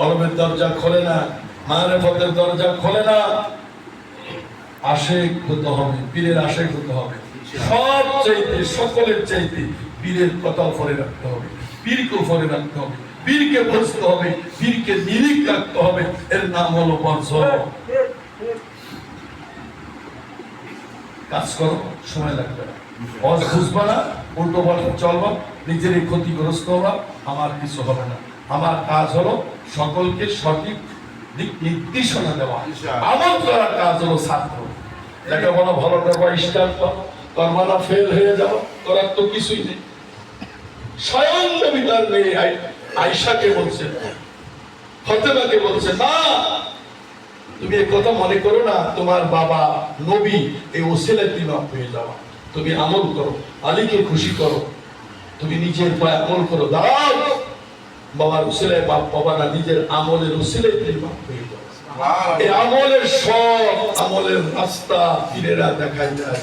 কলমের দরজা খোলে না, মারেফতের দরজা খোলে না। আশেক হতে হবে, পীরের আশেক হতে হবে। সব চাইতে, সকলের চাইতে পীরের কথা ফলে রাখতে হবে, পীরকে ফলে রাখতে হবে, পীরকে বুঝতে হবে, পীরকে নিরিখ রাখতে হবে। এর নাম হলো বর্ষ। কাজ করো, সময় লাগবে না। অজ বুঝবা না, উল্টো পাল্টা চলবা, নিজেরই ক্ষতিগ্রস্ত হবা, আমার কিছু হবে না। আমার কাজ হলো সকলকে সঠিক দিক নির্দেশনা দেওয়া। আমার করার কাজ হলো ছাত্র। লেখাপড়া ভালো করবা, স্টার্ট করবা না, ফেল হয়ে যাবো, করার তো কিছুই নেই। স্বয়ং নবী তার মেয়ে আয়েশাকে বলছে, ফাতেমাকে বলছে, না তুমি এই কথা মনে করো না তোমার বাবা নবী, এই ওসিলায় তুমি মাফ হয়ে যাওয়া। তুমি আমল করো, আলীকে খুশি করো, তুমি নিজের পায়ে আমল করো, দাঁড়াও বাবার ওসিলায় বাপ বাবা না, নিজের আমলের ওসিলায় তুমি মাফ হয়ে যাও। এই আমলের সব আমলের রাস্তা পীরেরা দেখায় যায়।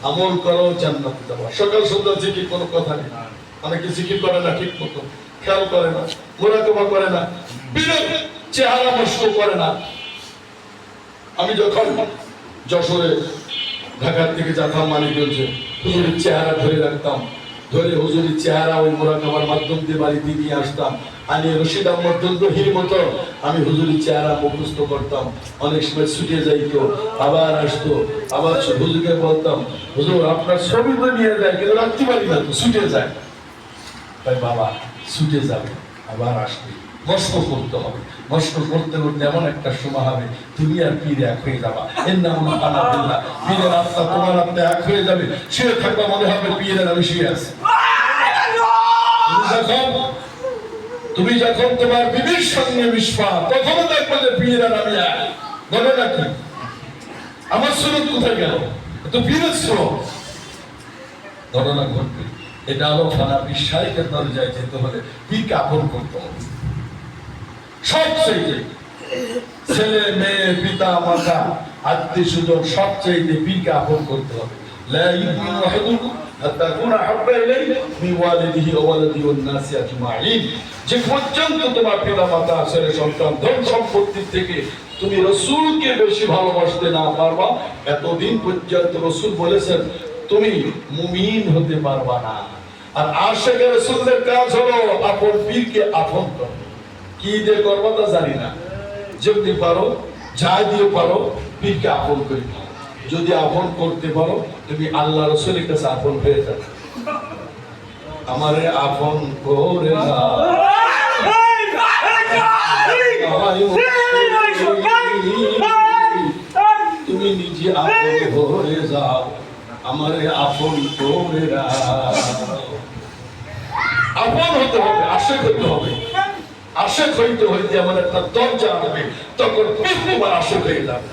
আমল করো, জান্নাতে যাওয়া। সকাল সন্ধ্যা জিকির কোনো কথা নেই। অনেকে জিকির করে না ঠিক মতো, খেয়াল করে না, মোরাকাবা করে না, পীরের চেহারা নষ্ট করে না। আমি যখন যশোরে ঢাকার থেকে যেতাম মানিকগঞ্জে, হুজুরের চেহারা ধরে রাখতাম, ধরে হুজুরের চেহারা ওই মোরাকাবার মাধ্যম দিয়ে বাড়িতে নিয়ে আসতাম। আমি রশিদ আহমদ দন্দহির মতো আমি হুজুরের চেহারা মুখস্থ করতাম। অনেক সময় ছুটে যাইতো, আবার আসতো, আবার হুজুরকে বলতাম, হুজুর আপনার ছবি তো নিয়ে যায়, কিন্তু রাখতে পারি না তো, ছুটে যায়। তাই বাবা ছুটে যাবে, আবার আসবে, মস্ত করতে হবে। মস্ত করতে করতে এমন একটা সময় হবে তুমি আর পীর এক হয়ে যাবা। এর নাম হলো আনাবিল্লাহ। পীরের আত্মা তোমার আত্মা এক হয়ে যাবে, শুয়ে থাকবা, মনে হবে পীরের আমি শুয়ে আছি। তুমি যখন তোমার বিবির সঙ্গে মিশবা, তখনও দেখবে যে পীর আর আমি এক। বলে নাকি আমার সুরত কোথায় গেল, তো পীরের সুরত। ঘটনা ঘটবে। এটা হলো ফানাবি শাইখের দরজায় যেতে হলে পীরকে আপন করতে হবে। সবচেয়ে ছেলে মেয়ে পিতা মাতা আত্মীয় স্বজন সবচেয়ে পীরকে আপন করতে হবে। লা ইউমিনু আহাদুকুম হাত্তা ইয়াকুনা হাব্বা ইলাইহি মিন ওয়ালিদিহি ওয়া ওয়ালাদিহি ওয়ান নাসি আজমাইন। যে পর্যন্ত তোমার পিতা মাতা ছেলে সন্তান ধন সম্পত্তি থেকে তুমি রাসূলকে বেশি ভালোবাসতে না পারবা, এতদিন পর্যন্ত রাসূল বলেছেন তুমি মুমিন হতে পারবা না। আর আশিক রাসূলের কাজ হলো আপন পীরকে আপন করা। কি দিয়ে করবা তা জানি না, যদি পারো যা দিয়ে পারো পীরকে আপন করে নাও। যদি আপন করতে পারো তুমি আল্লাহ রাসূলের কাছে আপন হয়ে যাবে। আমারে আপন করে নাও, তুমি নিজে আপন হয়ে যাও, আমারে আপন করে নাও। আপন হতে হবে, আশিক হতে হবে। আশিক হইতে হইতে এমন একটা দরজা আসবে, তখন পীর তোমার আশিক হয়ে যাবে।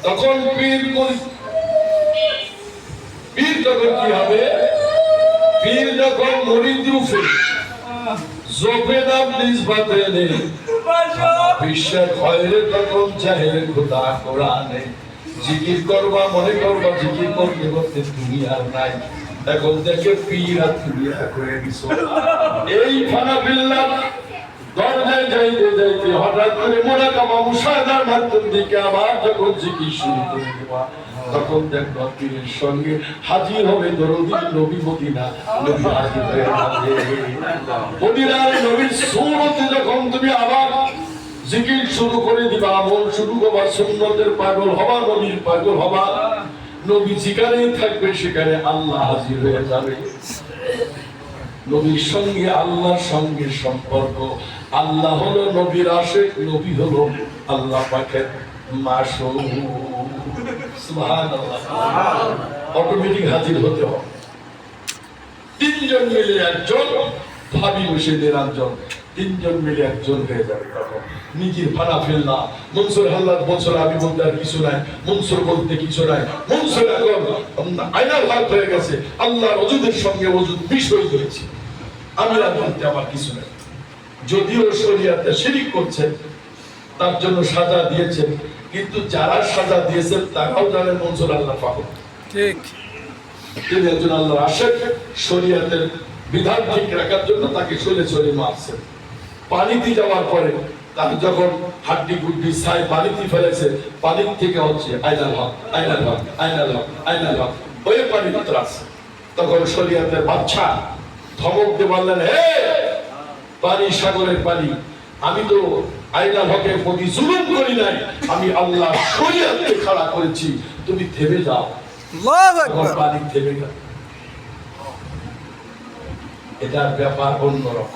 তখন পীর তখন কি হবে? পীর যখন মুরিদ রূপে জোপে নাম নিসবতে নেই, বিশ্বের খয়রে তখন জাহেলে খোদা কোরআনে। জিকির করবা, মনে করবা জিকির করতে করতে তুমি আর নাই। এখন দেখে পীর আর তুমি এক হয়ে গেছো। এই ফানাবিল্লাহ দরজায় যাইতে যাইতে হঠাৎ করে মোরাকাবা মুশাহাদার মাধ্যম থেকে আবার যখন জিকির শুরু করে দেবা, তখন দেখবা পীরের সঙ্গে হাজির হবে দরদি নবী মদিনা। নবী হাজির হয়ে যাবে মদিনার নবীর সুরতে। যখন তুমি আবার জিকির শুরু করে দিবা, আমল শুরু করবা, সুন্নতের পাগল হবা, নবীর পাগল হবা, নবী যেখানেই থাকবে সেখানে আল্লাহ হাজির হয়ে যাবে। নবীর সঙ্গে আল্লাহর সঙ্গে সম্পর্ক। আল্লাহ হলো নবীর আশিক, নবী হলো আল্লাহ পাকের মাসুক। সুবহানাল্লাহ। অটোমেটিক হাজির হতে হবে। তিনজন মিলে একজন, ভাবি বসে নিরঞ্জন, তিনজন মিলে একজন হয়ে যাবে। তখন নিজের ফানা ফেললা মনসুর হাল্লাদ বছর আমি বলতে আর কিছু নাই, মনসুর বলতে কিছু নাই। মনসুর এখন আয়নার ভাগ হয়ে গেছে, আল্লাহ ওজুদের সঙ্গে ওজুদ বিষয় হয়েছে। আমি আর বলতে আমার কিছু নাই। যদিও শরীয়তে শিরিক করছে, তার জন্য সাজা দিয়েছেন, কিন্তু যারা সাজা দিয়েছেন তারাও জানেন মনসুর আল্লাহ পাগল। ঠিক, তিনি একজন আল্লাহর আশিক। শরীয়তের বিধান ঠিক রাখার জন্য তাকে চলে চলে মারছেন। পানিতে যাওয়ার পরে তার যখন হাড্ডি গুড্ডি ছাই পানিতে ফেলেছে, পানির থেকে হচ্ছে আইনাল হক, আইনাল হক, আইনাল হক, আইনাল হক, ওই পানির ভিতরে আছে। তখন শরীয়তের বাদশা ধমক দিয়ে বললেন, হে পানি, সাগরের পানি, আমি তো আইনাল হকের প্রতি জুলুম করি নাই, আমি আল্লাহ শরীয়তকে খাড়া করেছি, তুমি থেমে যাও। পানি থেমে গেল। এটার ব্যাপার অন্যরকম।